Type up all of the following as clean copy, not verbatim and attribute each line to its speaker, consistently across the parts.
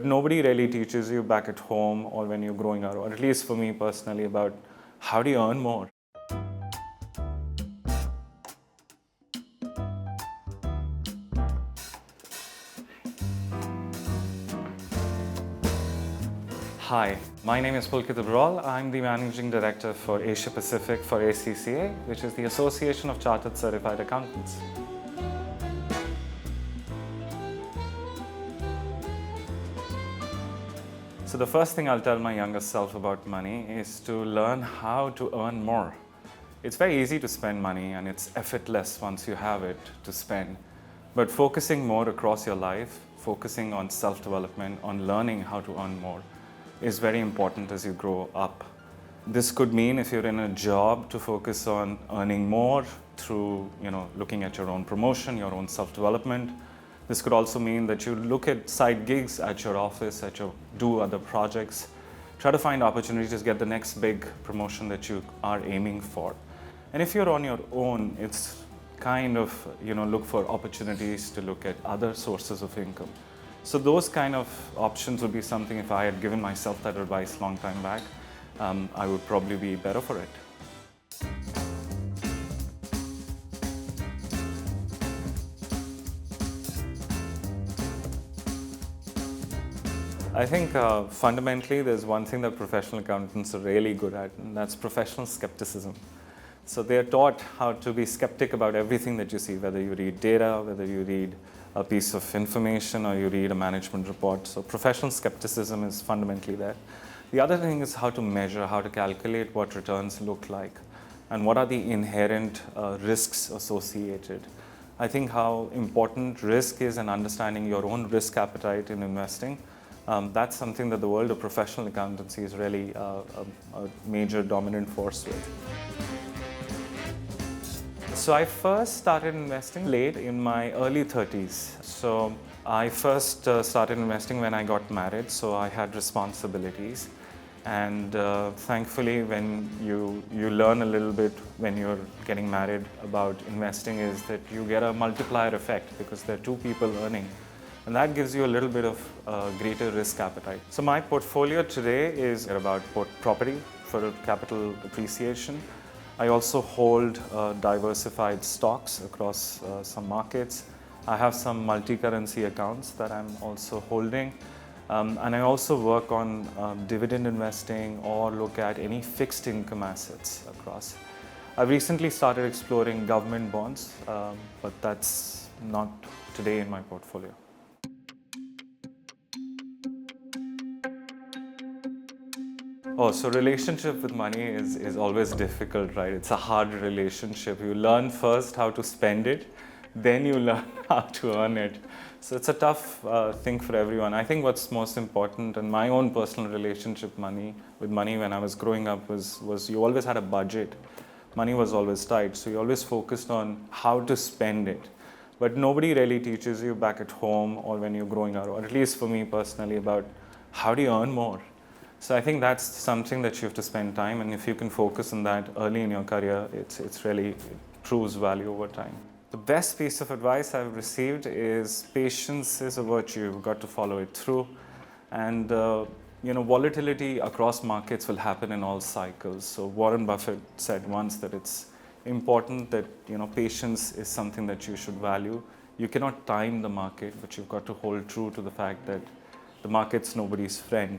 Speaker 1: Nobody really teaches you back at home or when you're growing up, or at least for me personally, about how do you earn more. Hi, my name is Pulkit Abral. I'm the Managing Director for Asia Pacific for ACCA, which is the Association of Chartered Certified Accountants. So the first thing I'll tell my younger self about money is to learn how to earn more. It's very easy to spend money and it's effortless once you have it to spend. But focusing more across your life, focusing on self-development, on learning how to earn more is very important as you grow up. This could mean if you're in a job to focus on earning more through, looking at your own promotion, your own self-development. This could also mean that you look at side gigs at your office, do other projects, try to find opportunities to get the next big promotion that you are aiming for. And if you're on your own, it's kind of, look for opportunities to look at other sources of income. So those kind of options would be something, if I had given myself that advice long time back, I would probably be better for it. I think fundamentally there's one thing that professional accountants are really good at, and that's professional skepticism. So they're taught how to be skeptic about everything that you see, whether you read data, whether you read a piece of information, or you read a management report. So professional skepticism is fundamentally there. The other thing is how to measure, how to calculate what returns look like, and what are the inherent risks associated. I think how important risk is and understanding your own risk appetite in investing. That's something that the world of professional accountancy is really a major dominant force with. So I first started investing late in my early 30s. So I first started investing when I got married, so I had responsibilities. And thankfully, when you learn a little bit when you're getting married about investing, is that you get a multiplier effect because there are two people earning. And that gives you a little bit of greater risk appetite. So my portfolio today is about property for capital appreciation. I also hold diversified stocks across some markets. I have some multi-currency accounts that I'm also holding. And I also work on dividend investing or look at any fixed income assets across. I've recently started exploring government bonds, but that's not today in my portfolio. Oh, so relationship with money is always difficult, right? It's a hard relationship. You learn first how to spend it, then you learn how to earn it. So it's a tough thing for everyone. I think what's most important in my own personal relationship with money when I was growing up was you always had a budget. Money was always tight, so you always focused on how to spend it. But nobody really teaches you back at home or when you're growing up, or at least for me personally, about how do you earn more. So I think that's something that you have to spend time, and if you can focus on that early in your career, it proves value over time. The best piece of advice I've received is patience is a virtue. You've got to follow it through, and volatility across markets will happen in all cycles. So Warren Buffett said once that it's important that patience is something that you should value. You cannot time the market, but you've got to hold true to the fact that the market's nobody's friend.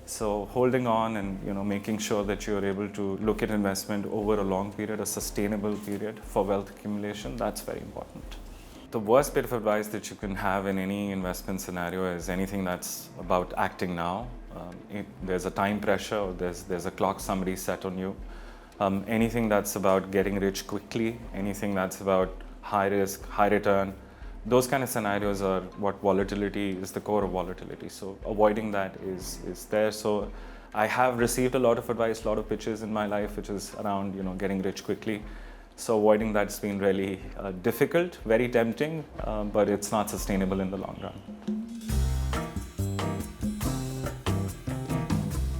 Speaker 1: So holding on and making sure that you're able to look at investment over a long period, a sustainable period for wealth accumulation, that's very important. The worst bit of advice that you can have in any investment scenario is anything that's about acting now. There's a time pressure, or there's a clock somebody set on you. Anything that's about getting rich quickly, anything that's about high risk, high return, those kind of scenarios are what volatility is, the core of volatility. So avoiding that is there. So I have received a lot of advice, a lot of pitches in my life, which is around getting rich quickly. So avoiding that's been really difficult, very tempting, but it's not sustainable in the long run.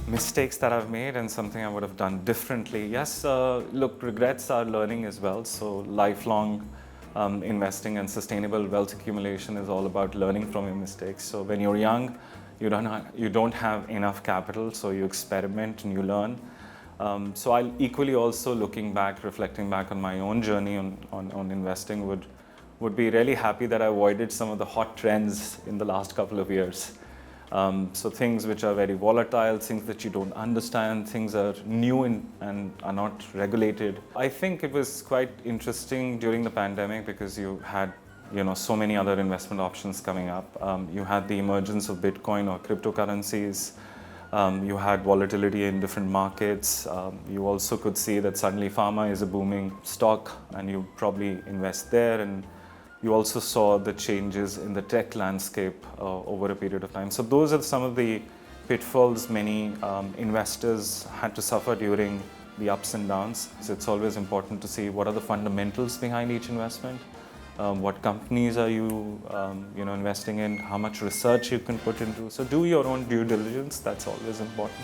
Speaker 1: Mistakes that I've made and something I would have done differently. Yes, look, regrets are learning as well. So lifelong investing and sustainable wealth accumulation is all about learning from your mistakes. So when you're young, you don't have enough capital, so you experiment and you learn. So I'll equally also reflecting back on my own journey on investing, would be really happy that I avoided some of the hot trends in the last couple of years. So things which are very volatile, things that you don't understand, things are new and are not regulated. I think it was quite interesting during the pandemic because you had so many other investment options coming up. You had the emergence of Bitcoin or cryptocurrencies. You had volatility in different markets. You also could see that suddenly pharma is a booming stock and you probably invest there. And you also saw the changes in the tech landscape over a period of time. So those are some of the pitfalls many investors had to suffer during the ups and downs. So it's always important to see what are the fundamentals behind each investment. What companies are you investing in, how much research you can put into. So do your own due diligence, that's always important.